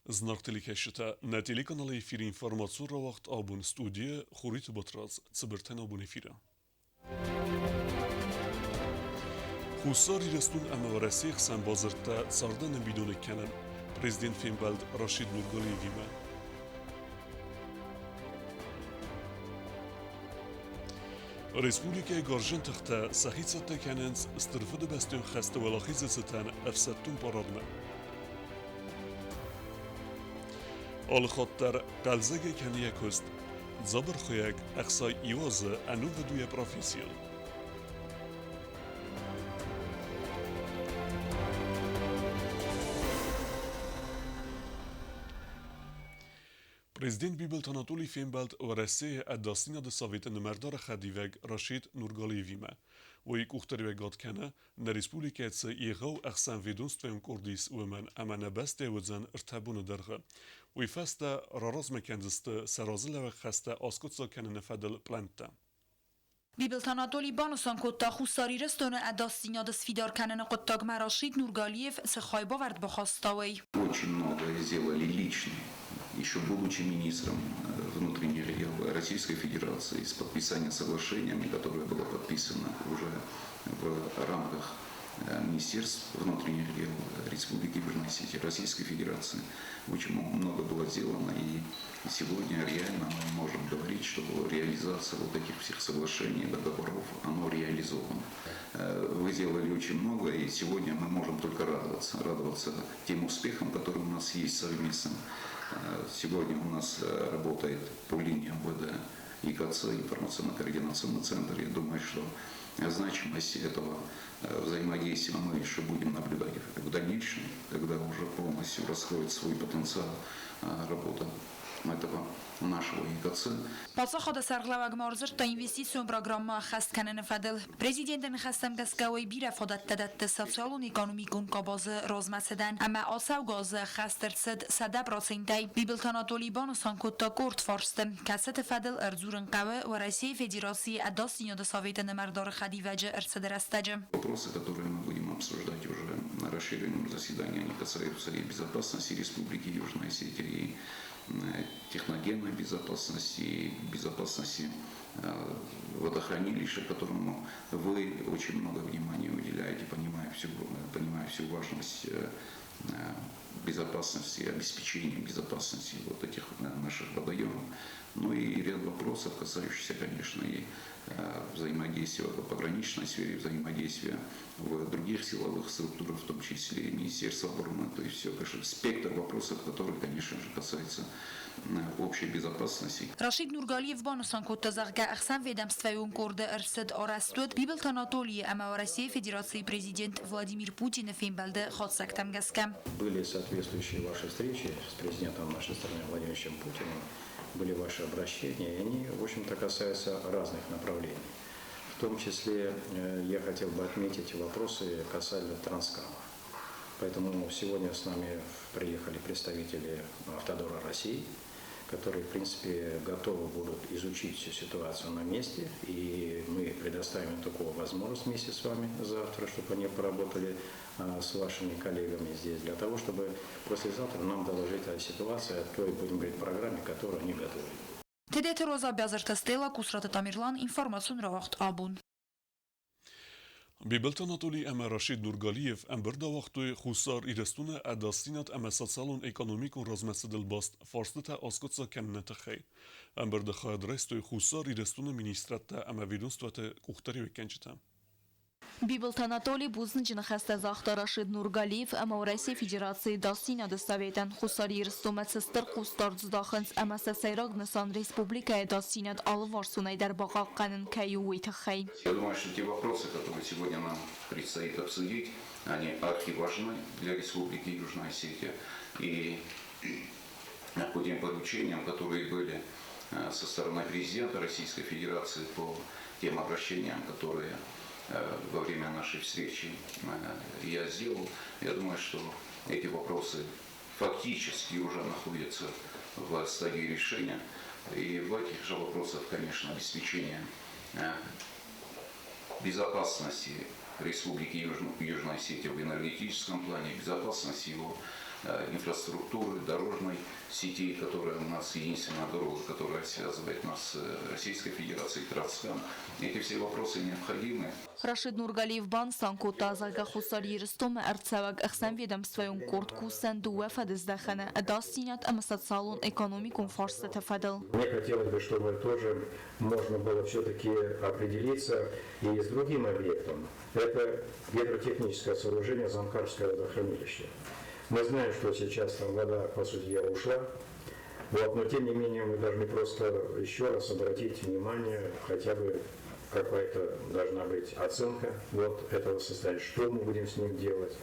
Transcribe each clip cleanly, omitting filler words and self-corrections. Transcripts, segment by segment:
Знак телекешта на телеканале эфир информацию равахт абун студия Хурит Батраз цибертен абун эфира. Хусари растун амаварасих сам базарта цардан бидон канан президент Финбалд Рашид Нургалиевима. Республика Гаржин тахта сахицата кананс استرفاد بستون خسته ولاخیز ستن افسدتون پارادمه. آل خاطر قلزگ کنیه کست زبر خویگ اقصای ایوازه انو و دوی پروفیسیل. Президент Бибелт Анатолий Финбалд و رسه اداستینا د ساویت نمردار خدیوگ راشید نورگالیویمه و یک اختری وگاد کنه نه ریسپولیکه اتسا ایغاو اخسان ویدونست و کردیس و من امانه بسته و زن ارتبون درغه و فسته راراز مکندست سرازل و خسته آسکوتسا کنه نفدل پلانتا. Bibelt Anatoli Banusan kotta Husari restone adastinya des Fidar Kanene Kottag Marashid Nurgaliev se khayba vard bkhastaway. Очень много сделали лично, еще будучи министром внутренних дел Российской Федерации, с подписанием соглашения, которое было подписано уже в рамках Министерств внутренних дел Республики Южной Осетии, Российской Федерации. Очень много было сделано, и сегодня реально мы можем говорить, что реализация вот этих всех соглашений, договоров, оно реализовано. Вы сделали очень много, и сегодня мы можем только радоваться тем успехам, которые у нас есть совместно. Сегодня у нас работает по линии МВД ИКЦ, информационно-координационный центр. Я думаю, что значимость этого взаимодействия мы еще будем наблюдать в дальнейшем, когда уже полностью раскроет свой потенциал работа этого нашего ИКЦ. Пасахада сарглаваг марзырта инвестицион программа хаст канен фадел. Президентен хастам гасгавай бира фадат тадат социалун экономикун кабазы размасыдан. Ama asav gazı xastırtsıd 100%. Bibelt Anatoli Banusan kotta kort farstım. Kaset fadel erzurun qavı ve Россия Федерации адастиня до Совета Намардара Хадиваджа Эрцедерастаджа. Вопросы, которые мы будем обсуждать уже на расширенном заседании, они касаются и безопасности Республики Южная Осетия, и техногенной безопасности, и безопасности водохранилища, которому вы очень много внимания уделяете, понимая всю важность безопасности, обеспечения безопасности вот этих наших водоемов. Ну и ряд вопросов, касающихся, конечно, и взаимодействия в пограничной сфере, взаимодействия в других силовых структурах, в том числе и Министерства обороны. То есть все, конечно, спектр вопросов, которые, конечно же, касаются общей безопасности. Рашид Нургалиев Банусан Коттазарга Ахсан ведомствоюн Корда Эрсед Орастуд Бибелт Анатолий Ама России Федерации президент Владимир Путин Финбалде Хотсактам Гаскам. Были соответствующие ваши встречи с президентом нашей страны Владимиром Путиным, были ваши обращения, и они, в общем-то, касаются разных направлений. В том числе я хотел бы отметить вопросы касательно Транскама. Поэтому сегодня с нами приехали представители Автодора России, которые, в принципе, готовы будут изучить всю ситуацию на месте, и мы предоставим такую возможность вместе с вами завтра, чтобы они поработали с вашими коллегами здесь, для того, чтобы послезавтра нам доложить о ситуации, о той, будем говорить, программе, которую они готовят. Тедет Роза Бязарта Стела Кусрата Тамирлан информацион равахт абун. Бибелт Анатолий اما راشید نورگالیف ام بردا وقتوی خسار ایرستون اداستینات اما سالون اکونومیکون رازمسدل باست فارستتا آسکوتسا کننت خی ام بردا خواهد رستوی خسار ایرستون مینیسترات اما ویدونستوات کختری وکنجتا. Бибелт Анатолий Бузнычын хастазахта Рашид Нургалиев ама Россия Федерации дастиня до Советен Хусари Рстумет сестер Хустар Здаханс ама Сайраг Насан Республика дастинят Алвар Сунайдар Багаканен Каюитахай. Я думаю, что те вопросы, которые сегодня нам предстоит обсудить, они архиважны для Республики Южная Осетия. И по тем поручениям, которые были со стороны президента Российской Федерации по тем обращениям, которые во время нашей встречи я сделал, я думаю, что эти вопросы фактически уже находятся в стадии решения. И в этих же вопросах, конечно, обеспечение безопасности Республики Южная Осетия в энергетическом плане, безопасность его инфраструктуры, дорожной сети, которая у нас единственная дорога, которая связывает нас с Российской Федерацией, Кыргызстан. Эти все вопросы необходимы. Rashid Nurgaliyev ban sankuta zaga khusari ristom artsavag akhsan ведомствоюн куртку сандуа фадиздахана адастинят амасад салон экономикум форста тефадл. Мне хотелось бы, чтобы тоже можно было все-таки определиться и с другим объектом. Это гидротехническое сооружение Замкарское водохранилище. Мы знаем, что сейчас там вода, по сути, ушла. Вот, но тем не менее мы должны просто еще раз обратить внимание, хотя бы какая-то должна быть оценка вот этого состояния, что мы будем с ним делать,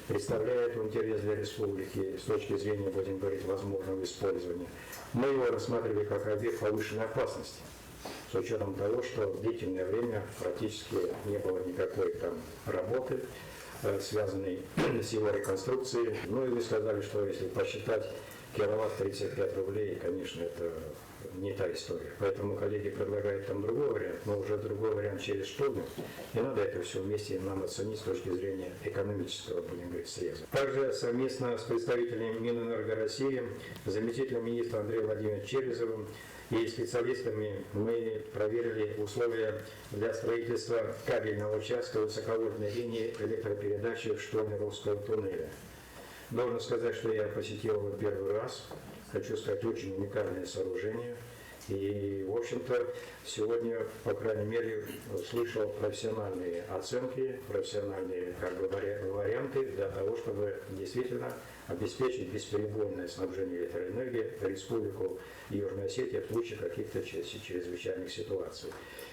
представляет он интерес для республики с точки зрения, будем говорить, возможного использования. Мы его рассматривали как объект повышенной опасности, с учетом того, что в длительное время практически не было никакой там работы, связанной с его реконструкцией. Ну и вы сказали, что если посчитать киловатт 35 рублей, конечно, это не та история. Поэтому коллеги предлагают там другой вариант, но уже другой вариант через штугу. И надо это все вместе нам оценить с точки зрения экономического, будем говорить, среза. Также совместно с представителями Минэнерго России, заместителем министра Андреем Владимировичем Черезовым и специалистами мы проверили условия для строительства кабельного участка высоковольтной линии электропередачи Штольно-Русского туннеля. Должен сказать, что я посетил его первый раз. Хочу сказать, очень уникальное сооружение. И, в общем-то, сегодня, по крайней мере, слышал профессиональные оценки, профессиональные варианты для того, чтобы действительно обеспечить бесперебойное снабжение электроэнергии Республику Южная Осетия в случае каких-то чрезвычайных ситуаций.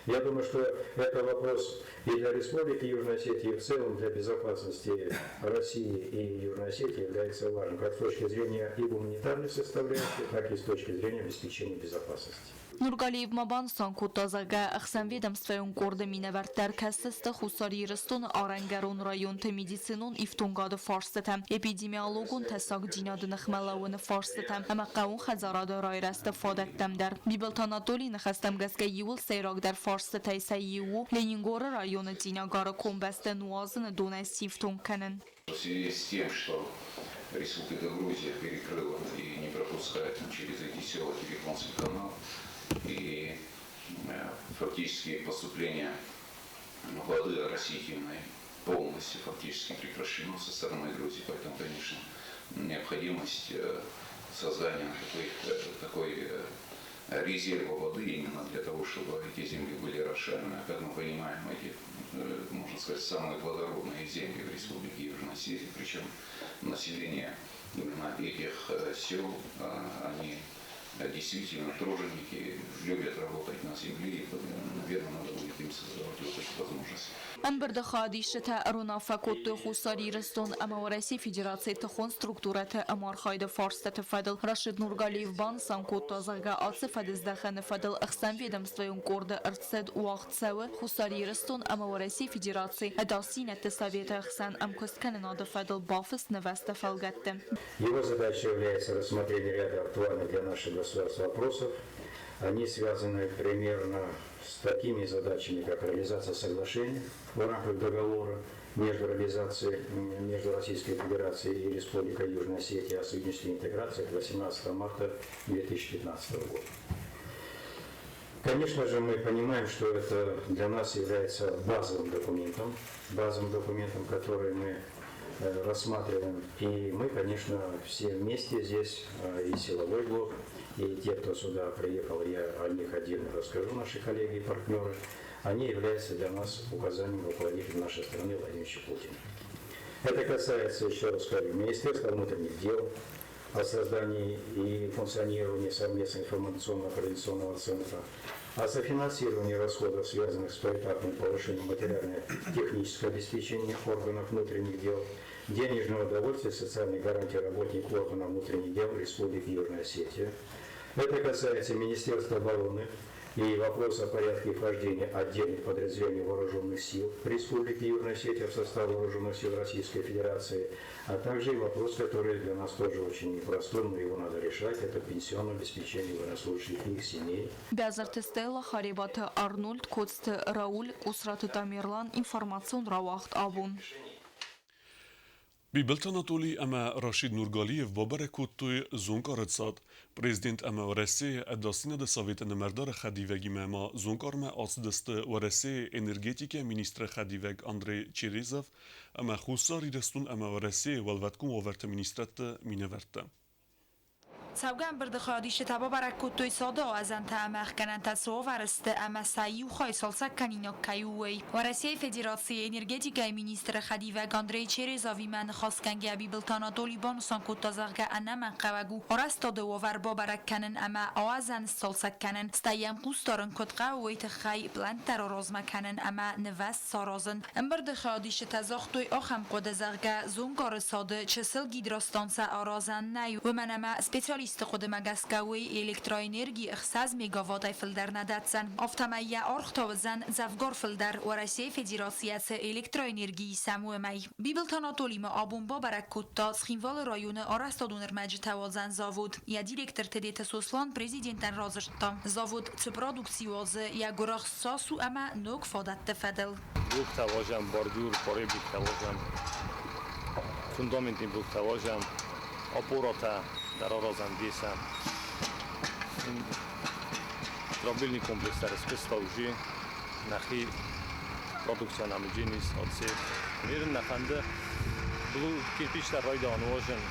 Я думаю, что это вопрос и для Республики Южная Осетия, и в целом для безопасности России и Южной Осетии является важным, как с точки зрения и гуманитарной составляющей, так и с точки зрения обеспечения безопасности. Nurgaliyev maban sankuta zaga akhsan ведомствоюн корда минавартар кассаста хусари рыстун арангарун районта медицинун ифтунгады фарстата эпидемиологун тасак джинады нахмалауын фарстата ама қаун хазарады райраста фадаттамдар бибалтанатоли нахастам газга юл сейрак дар фарстата иса юу Ленингора районы джинагара комбаста нуазын дунас ифтун канын. В связи с тем, что Республика Грузия перекрыла и не пропускает через эти села телефонный канал, и фактически поступление воды растительной полностью фактически прекращено со стороны Грузии. Поэтому, конечно, необходимость создания такой резерва воды именно для того, чтобы эти земли были расширены. Как мы понимаем, эти, можно сказать, самые плодородные земли в Республике Южная Осетия, причем население именно этих сел, они действительно труженики, любят работать на земле, и, наверное, надо будет им создавать вот эту возможность. Анберда хадишта рунафакот хусари рыстун амавараси федерации тахон структурата амархайда фарста тефадл Рашид Нургалиев бан санкота зага ацефадиздахана фадл ахсан ведомствоюн корда арцед уахтсавы хусари рыстун амавараси федерации адасинат совета ахсан амкостканада фадл бафыс навеста фалгатте. Его задачей является рассмотрение ряда актуальных для нашего государства вопросов. Они связаны примерно с такими задачами, как реализация соглашений в рамках договора между Российской Федерацией и Республикой Южная Осетия о союзнической интеграции 18 марта 2015 года. Конечно же, мы понимаем, что это для нас является базовым документом, который мы рассматриваем. И мы, конечно, все вместе здесь, и силовой блок, и те, кто сюда приехал, я о них отдельно расскажу, наши коллеги и партнеры, они являются для нас указанием руководителя нашей страны Владимира Путина. Это касается, еще раз говорю, Министерства внутренних дел, о создании и функционировании совместного информационно-координационного центра, о софинансировании расходов, связанных с поэтапным повышением материально-технического обеспечения органов внутренних дел, денежного удовольствия, социальной гарантии работников органов внутренних дел Республики Южная Осетия. Это касается Министерства обороны и вопроса о порядке вхождения отдельных подразделений вооруженных сил Республики Южная Осетия в состав вооруженных сил Российской Федерации, а также и вопрос, который для нас тоже очень непростой, но его надо решать, это пенсионное обеспечение военнослужащих и их семей. Бязарты Стелла, Харибата Арнольд, Коцты Рауль, Усраты Тамерлан, информацион Равахт Абун. Bibelt Anatoli ama Rashid Nurgaliyev babarekuttuy zunkaretsat. Prezident ama oresi edasina de Sovet nemerdar Khadivegi mema zunkarme asdeste oresi energetike ministre Khadiveg Andrei Cherezov ama khusari destun ama oresi walvatkun overte ministrate mineverte. سوگن برد خادیش تبا برکوت توی ساده از انت امخ کنن تصوف ورست اما سعی و خواهی سالسک کنینا کیوی و رسیه فدراسی انرژتیکای مینیستر خدیوگ آندری چریزاوی من خواست کنگه بیبلتانا دولیبان سان کود تازاقه انمن قوگو ورست داده و وربا برک کنن اما آوازن سالسک کنن ستایم قوستارن کد قوی تخی بلند تر رازم کنن اما نوست سارازن برد خادیش تزاق توی آخم قد زاقه زونگار ساده چسل گیدراستانس آرازن نیو و من اما سپیسیالیست خود مگسکوی الکتروانرژی اخساز میگاوات فلدر ندادن. افتمایه آرختاوزن زفگار فلدر و رسیه فدراسیت الکتروانرژی سمو می. بیبلتانا تولیم آبون با برکوتا سخینوال رایون آرستادونر مجد توازن زاود. یا دیرکتر تدیت سوسلان پرزیدنتن رازشتا. زاود چه پرودکسیوازه یا گراخ ساسو اما نوک فادت تفدل. بوک تواجم باردور پاره بوک تواجم. فوندامنتی بوک تواجم. آپوراتا در آرازم دیسم ترابیلنی کمپلکس در اسپستاوژی نخی پرودکسیون امیجی نیست آدسی میرن نخنده بلو کیرپیش در رای دانواژن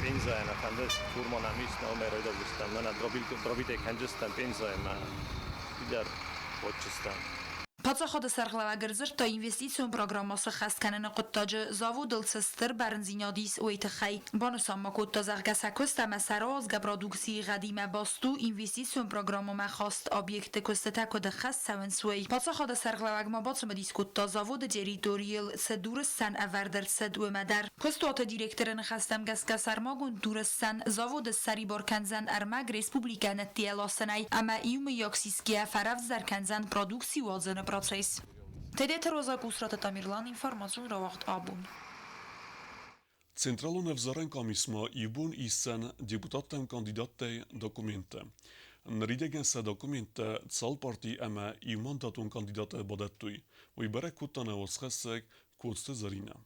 بینزای نخنده فورمان همیست نامه رای دانوستم من درابیل کنجستم بینزای من بیدر بودشستم پاچه خود سرخلاو گرزش تا اینوستیسیون پروگراماس خست کنن قطاج زاو دلسستر برنزینادیس ویت خی بانسام ما کد تازق سکست اما سراز گبرادوکسی قدیم باستو اینوستیسیون پروگرام خواست آبیکت کستتا کد خست سوی پاچه خود سرخلاو ما باچه مدیس کد تا زاو جریتوریل سدورستان اوردر سد و مدر کستوات دیرکترن خستم گسکا سرماگون دورستان زاو د سری بارکنزن ارمگ ریسپوبلیکا نتیلاسنای اما ایوم یاکسیسکیا فرف زرکنزن پرودکسی وازن proces. Тедете роза гусрата Тамирлан информацию равахт абун. Centralul nevzaren komismo ibun isen deputatem kandidatei dokumente. Nridegen se dokumente cal parti ama i mandatun kandidate bodettui. Ui berekutane oschesek kutste zarina.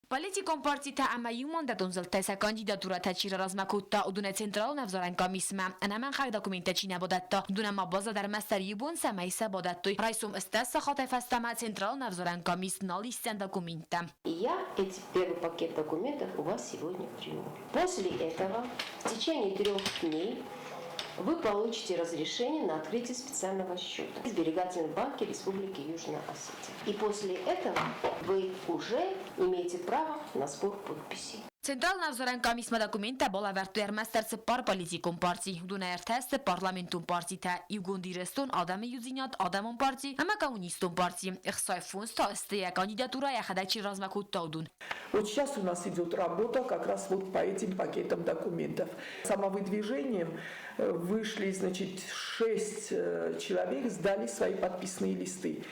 Политиком партита ама юмандатун залтеса кандидатурата чира размакутта удуне централ навзоран комисма анаман хак документа чина бодатта дунама база дар мастер юбун самайса бодаттой райсум стесса хотефастама централ навзоран комис налистен документа. Я эти первый пакет документов у вас сегодня приму. После этого в течение 3 дней вы получите разрешение на открытие специального счета в сберегательном банке Республики Южная Осетия. И после этого вы уже имеете право на сбор подписей. Централ навзоран комисма документа бола вертуер мастерс пар политикум парти дуна ертест парламентум партита югундирестун адам юзинят адамун парти ама коммунистум парти ихсай фунс тастия кандидатура я ходачи размакутта удун. Вот сейчас у нас идет работа как раз вот по этим пакетам документов. Самовыдвижением вышли, значит, 6 человек, сдали свои подписные листы.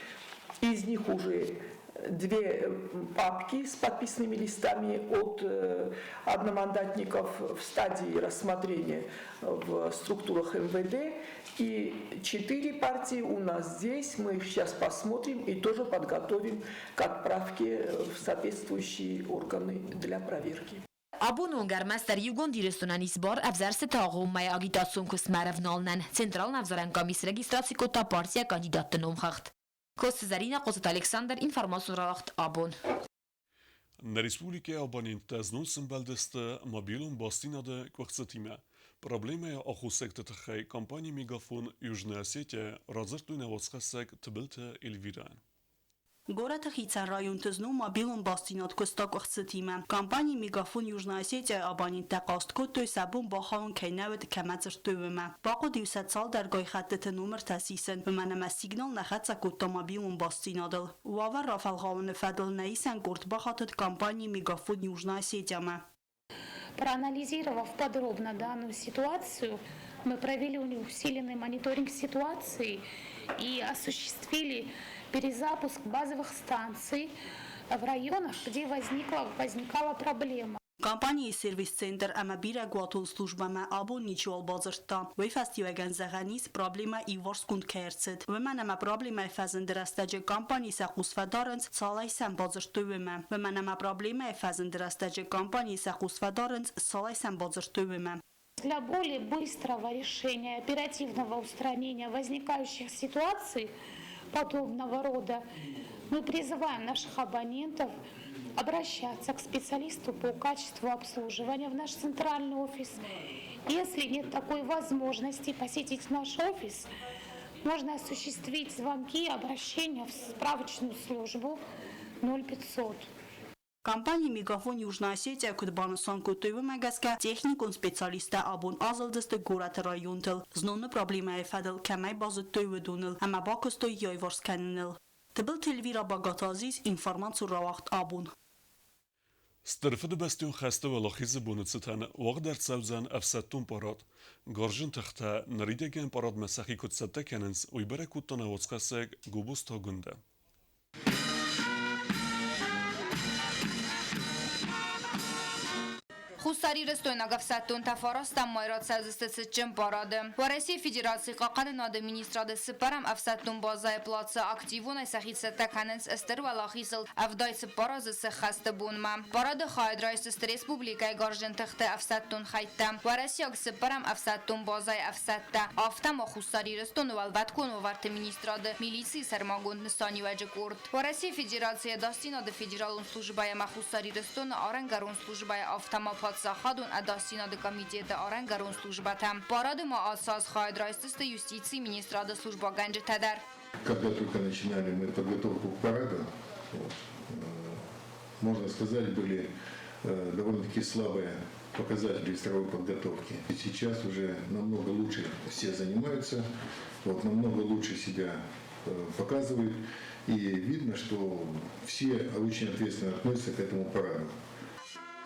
Из них уже 2 папки с подписными листами от одномандатников в стадии рассмотрения в структурах МВД. И 4 партии у нас здесь. Мы их сейчас посмотрим и тоже подготовим к отправке в соответствующие органы для проверки. Abunungar master югундирестунан избор авзар сетагум май агитацион кусмаров нолнан централ навзоран комис регистрации кота партия кандидаттын умхахт. Кост Зарина Козет Александр информацию рахт абун. Na Republike Albaninte znulsën beldeste mobilum bastinade kvarcetime. Probleme ahusekte të khej kampanje megafon Južne Osetje razërtujnë oskasek të bëlte Elviran. Город Хицан район тызну мобилум бастинат костак ахцетима. Компания Мегафон Южная Осетия абонент тақастко той сабун бахаун кейнавет камацртувема. Бако 200 сал дар гой хаттет номер тасисен. Бманама сигнал на хатса котта мобилум бастинадл. Вава Рафал Хаун Фадл Наисан курт бахатет компании Мегафон Южная Осетия. Проанализировав подробно данную ситуацию, мы провели усиленный мониторинг ситуации и осуществили перезапуск базовых станций в районах, где возникала проблема. Компании сервис-центр ама бира гуатул службама або ничуал базарта. Вей фастиваган заганис проблема и ворскунд керцет. Веман ама проблема фазен драстаджа компании сахусфадаранц салай сам базартуема. Веман ама проблема фазен драстаджа компании сахусфадаранц салай сам базартуема. Для более быстрого решения, оперативного устранения возникающих ситуаций подобного рода мы призываем наших абонентов обращаться к специалисту по качеству обслуживания в наш центральный офис. Если нет такой возможности посетить наш офис, можно осуществить звонки и обращения в справочную службу 0500. Компания «Мегафон Южная Осетия» кудбанусан кутуевы магаска техникун специалиста абун азалдысты город районтыл. Знуны проблема эфадыл кәмай базы төві дуныл, ама бакыстой яйварс кәніныл. Тыбыл Телвира Багатазис информацию равахт абун. سترفد بستون خسته و لاخیز بونتستن وقت در سوزن افسدتون پاراد. گارجن تخته نریدگن پاراد مسخی کد سبته کننز وی بره کد تا نوازقسک گوبوس تا گنده. Хусари Рестойнагов Саттун Тафаростам Майрат Сазыстыцычым парады. В России Федерации Қақаны нады министрады Сыпарам Афсаттун базай плаца активун айсахица таканенс эстер валахисыл авдайцы паразысы хасты бунма. Парады хайд райсыст республикай гаржен тыхты Афсаттун хайтта. В России Сыпарам Афсаттун базай Афсатта. Афтама Хусари Рестон валбаткун варты министрады милиции сармагун нысани ваджи курт. В России Федерации Дастинады федералун службая Махусари Рестон Арангарун службая Афтама Сахадун Адастинады комитета Арангарун службатам. Парады ма асас хайд райсысты юстиции министрады служба ганджи тадар. Когда только начинали мы подготовку к параду, можно сказать, были довольно-таки слабые показатели строевой подготовки. И сейчас уже намного лучше все занимаются, намного лучше себя показывают. И видно, что все очень ответственно относятся к этому параду.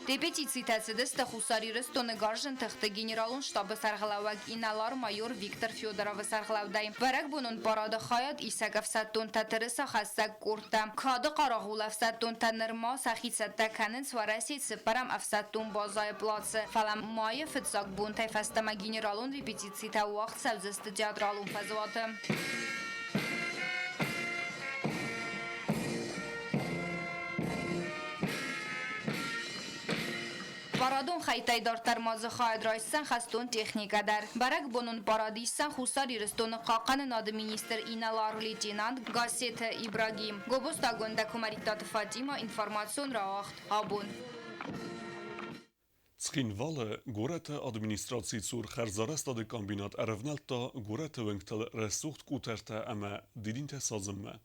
Репетиции тәсідісті Хусари Рестоны гаржын тықты генералун штабы сарғылауаг иналар майор Виктор Федоровы сарғылаудай. Вәрәк бұнын парады хаят исәк әфсаттун тәтірісі хастак курта. Кады қарағул әфсаттун тәнірма сәхитсәтті кәнін сварәсет сыпарам әфсаттун базай плацы. Фалам майы фытсак бұн тайфастама генералун репетиции та уақт сәвзісті театралун фәзуаты. Парадон хайтайдар тармазы хайд райсан хастун техника дар. Барак бонун парадисан Хусари Рестон Қақаны нады министр иналар лейтенант Гасет Ибрагим. Гобустагон докумаритат Фатима информацион равахт абун. Цхинвалы гората администрации цур харзарастады комбинат арвналта гората венктал ресухт кутерта ама дидинте сазымма.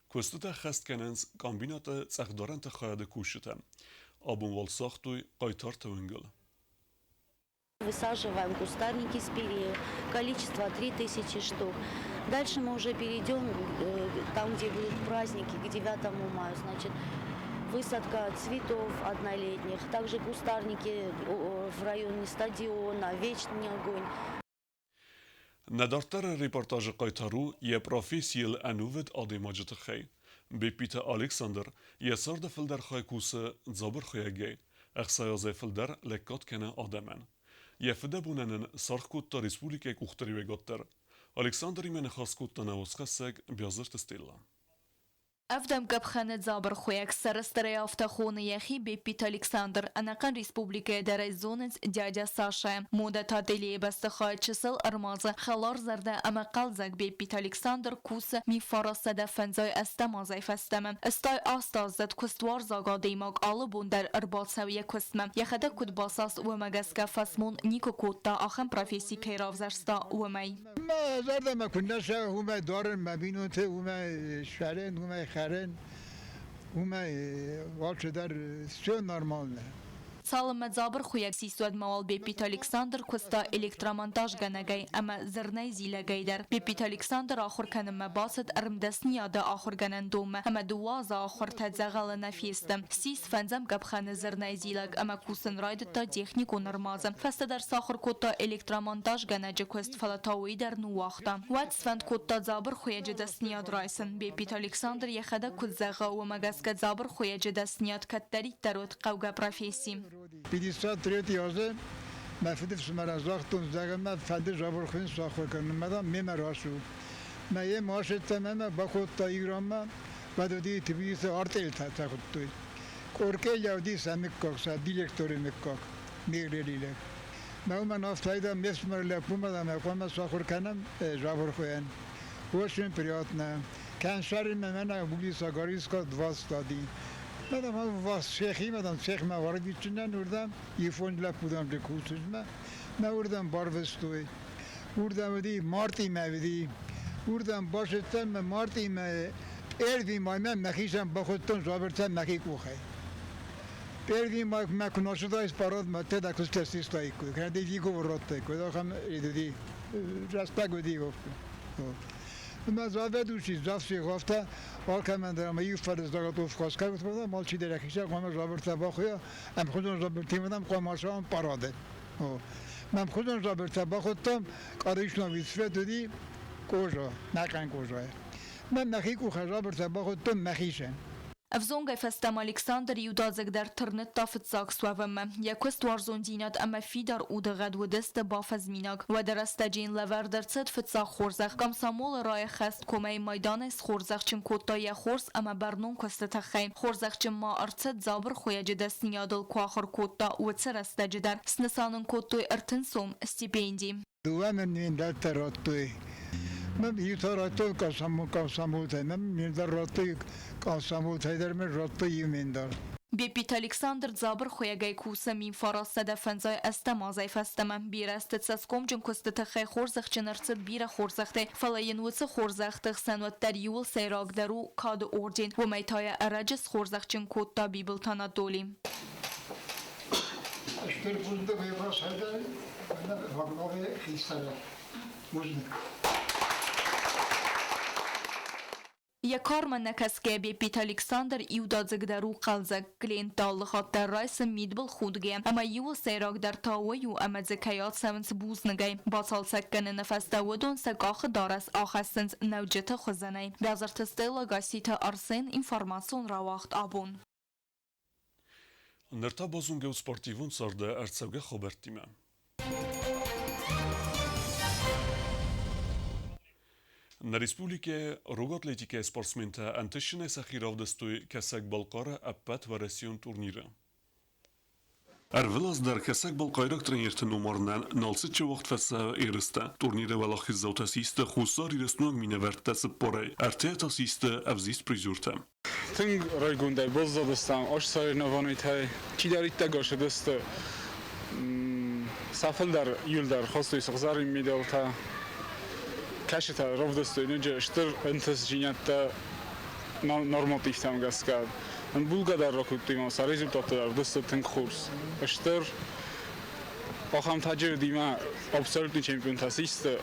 Костута хаст кененс комбината цахдаранта хаяды кушита. Абун Валсахтуй Кайтарта Венгел. Высаживаем кустарники спирея, количество 3000 штук. Дальше мы уже перейдем там, где будут праздники, к 9 мая. Значит, высадка цветов однолетних, также кустарники в районе стадиона, вечный огонь. Надартар репортажы Кайтару е профессиел анувет адемаджет хей. Бепита Александр یسارد فلدر خای کوسه زابر خیاگی اخسایازه فلدر لکات کنه آدمان یفده بوننن سرخ کود تا ریسپولیکه کوختری وگاتر الکساندر ایمن خاص کود تا نواسخسک بیازرت استیلا أفدم كبخانة زابر خويك سرستري أفتخون يخي بيبيت ألكسندر أناقن ريسبوبليكا داري زونز دياجا ساشا مودة تادلي بستخاي چسل أرمازة خلار زرده أما قلزك بيبيت ألكسندر كوس مي فرصة دفنزاي استمازي فستمم استاي آستازد كستوار زاغا ديماغ آلبون در أرباط سوية كستمم يخده كد باساس ومغسكا فسمون نيكو كوتا آخم پروفيسي كيراف زرستا ومي ما زرده ما كناش هما دارن مبينوته هما شارن هما خرن هما والش در سو نورمالne. Салым Забр хуяк сисуад мавал Бепит Александр куста электромонтаж ганагай, ама зернай зилагайдар. Бепит Александр ахур каным басат армдаснияда ахур ганан дома, ама дуаза ахур тадзагала нафистам. Сис фанзам габханы зернай зилаг, ама кусын райдыта технику нормаза. Фастадар сахур кута электромонтаж ганаджи куст фалатауи дар нуахта. Ватс фанд кута Забр хуяджи даснияд райсан. Бепит Александр яхада кудзага у магаска Забр хуяджи даснияд каттарит дарут қавга профессии. بیلیستات تریتی آزه مفید فسمر زاختون زاغم ما فد جابر خون ساخته کنم مدام میمراسو ما یه ماشت تمام با خود تا ایران ما بعد دی تبیس آرتل تا خود توی کورکه یادی سمکک سا دیلکتوری مکک میگریله ما من افتاده مسمر لپوم دام کنم ساخته کنم جابر خون وشون پریاتنا کن شهر من بولی ساگاریس که دواست دادی مدام هم واس شیخی مدام شیخ ما واردی چندن وردم یه فون لپودم دکوسش ما وردم باروستوی وردم ودی مارتی مودی وردم باشتم مارتی ما اردی ما مخیشم با خودتون زابرتم مخی کوخه اردی ما مکناشده است پاراد ما تدا کستیس تایی کو کردی دیگو ورده کو داشتم ایدی راستا گودی گفت ما زاده دوشی زافسی گفته والکه من دارم یه فرد زاگت اوف خواست کرد بودم مال چی درکیشه قام زابرت باخویا ام خودم زابرتی میدم قاماشام پاراده من خودم زابرت باخوتم کاریش نویسفه دادی کجا نکن کجاه من مخی کو خزابرت باخوتم مخیشم Ewzongaj festem Aleksander Judazek der Ternit tafet sakswavem. Jakost warzondinat ama fidar udagad ودست بافزمیناک و در استجین لور در صد فتسا خورزخ کم سامول رای خست کمی میدان است خورزخ چم کوتای خورز اما برنون کست تخیم خورزخ چم ما ارتد زابر خویج دست نیادل کواخر کوتا و تر استج در سنسانن کوتوی ارتنسوم استیپندی. دوام من در تراتوی من یوتاراتو کاسامو تایم من در راتوی کاسامو تایدر من راتوی من دار. بیپیت الکساندر زابر خویگای کوسه مین فراسته دفنزای استمازای فستم بیرست تسکم جن کست تخی خورزخ چنرت بیر خورزخته فلاین وڅ خورزخته سنوت در یول سیراگ درو کاد اوردین و میتای ارجس خورزخ چن کوتا بیبلتانا دولیم. اشتر بوده بیفاس هده من واقعا خیستره بوده. Я карман накаске бепит Александр Иудадзек дару қалзак клиентал хаттар райсы мидбл худге ама юл сейрак дар тауаю ама зекаят савенс бузнагай басал сакканы нафаста водон саках дарас ахастенс наujeta хозанай бязарты стела гасита арсен информацион равахт абун Nërta bozunge u sportivun sërde artsevge khobertime. Në Respublike, rrugë atletike e sportsmente antëshën e Sakhirov dëstuj Kesak Balkare e 5 variacion turnire. Ervilaz der Kesak Balkare trenjer të numërnen në alësit që vëqt fesa e rëste, turnire vela khizot asiste, khusar i rësnuag mine verte së porej, artet asiste avzist prizurte. Tëng rajgundaj, bozdo dëstam, është sarë në vanujt haj, që darit të goshe dëstë, safel dar, yul dar, khostu i sëgzarim midel ta, Kaşıta rovdastı önce ştır entez cinyatta normatif tam gaskad. Ben Bulgadar rakuttum ama rezultatlar dastı tınk kurs. Ştır bakam tacir dima absolutni çempion tasiste.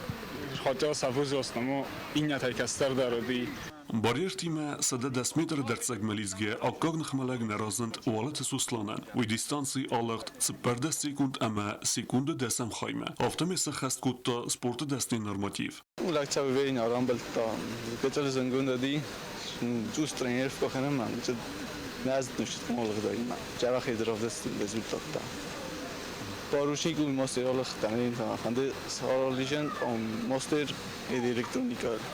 Hatta savuzos ama inyatay kastar dardi. Barjer time së dhe 10 metrë dërcek me lizge, a kog në khmeleg në razënd u alët e suslanen, u i distanci alëgt së për 10 sekund ama sekunde desem khajme. Aftëmi se khest kut të sportë desni normativ. Ulak që vejnë aram bëllë këtë të zëngun dhe di, gjus trenerë fëkohënë më, që nëzët në shqytë më lëgë dojnë, që eva khejtë rëvdës rezultat ta. Parushnik u master alëgë të në të khande së aralishen, master edhe elektronikër.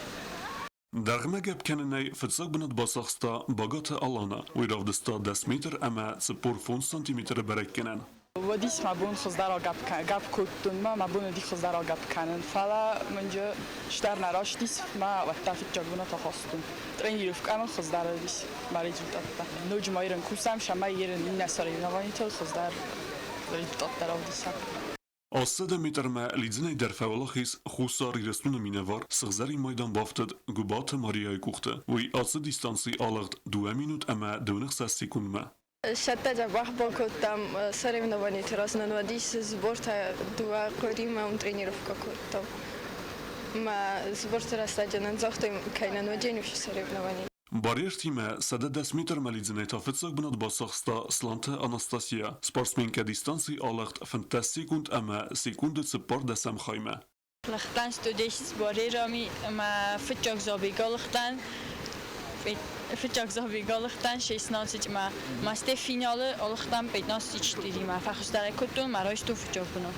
Dërgme gëp kënënej fëtsak bënët basaksta bagate alana, u i ravdësta 10 metr ama së por fund centimetre berek kënen. ودیس مبون خزدار گپ کردن ما مبون دی خزدار گپ کنن فلا منجا شتر نراشتیس ما وقتا فکر جگونا تا خواستم ترین یرفک اما خزدار دیس برای زودت تا نوج مایرن کوسم شما یرن این نساری نوانی تا خزدار زودت در آودیسم Asë metër me lidzën e derfevalakis khusar i rëstu në minevar, sëgzari majdan baftet gubatë Maria e kuhte, u i atësë distanci alëgt 2 minut ama 2 sekund me. Шатта жабах бокотам соревнований разнонаводись сборта два корима тренировка коттам. Ма сборта растаджанан захтым кайнан вадень вообще соревнований. Barjer time së dhe 10 metër me lidzën e ta fëtsak bënët basaksta Slante Anastasia, sportsmenke distanci alëgt 5 sekund ama sekundet së par desem khajme. Lëgtan studis barjerami ma fëtjak zabi galëgtan Fıçak zabigalıqdan 16 ma maste finalı alıqdan 15 ma faxustare kutun ma rajtu fıçak bunu.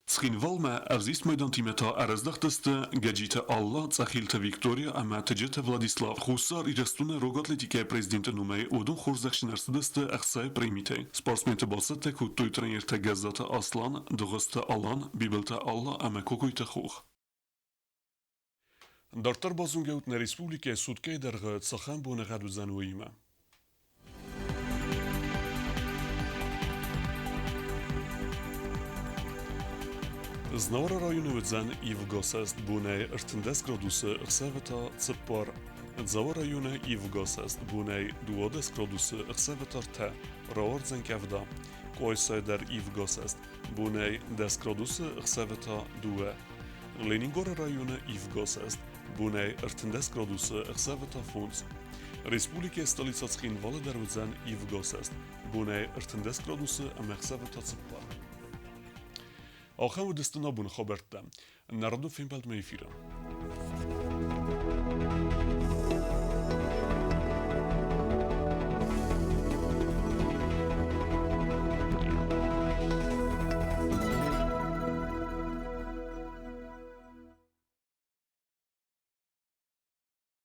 Skinvalme avzist mojdantimeta arăzdăhtăstă găgite Allah țahiltă Victoria ama tăgete Vladislav. Husar irăstune rogatletike prezidente numei odun xorzakşinărsıdăstă axsay primite. Sportsmente basete ku tuy trenirte gazete Aslan, dăgăstă Alan, bibelte Allah ama kokuyte xox. Dartar bazungeut në Respublike Sudke dërgë tsëkhan bu në gadu zanujime. Znora rajonu zan i vgosest bunej është 10 gradusë ëkseveta cëpar. Dzava rajone i vgosest bunej 20 gradusë ëkseveta te, raor zan kevda. Kojse der i vgosest bunej 10 gradusë ëkseveta due. Leningore rajone i vgosest bunej është 10 gradusë ëkseveta funds. Respublike stolica Skin Valle der zan i vgosest bunej është 10 gradusë ëkseveta cëpar. آخر و دستنا بون خبرت دم نردو فیلم بلد میفیرم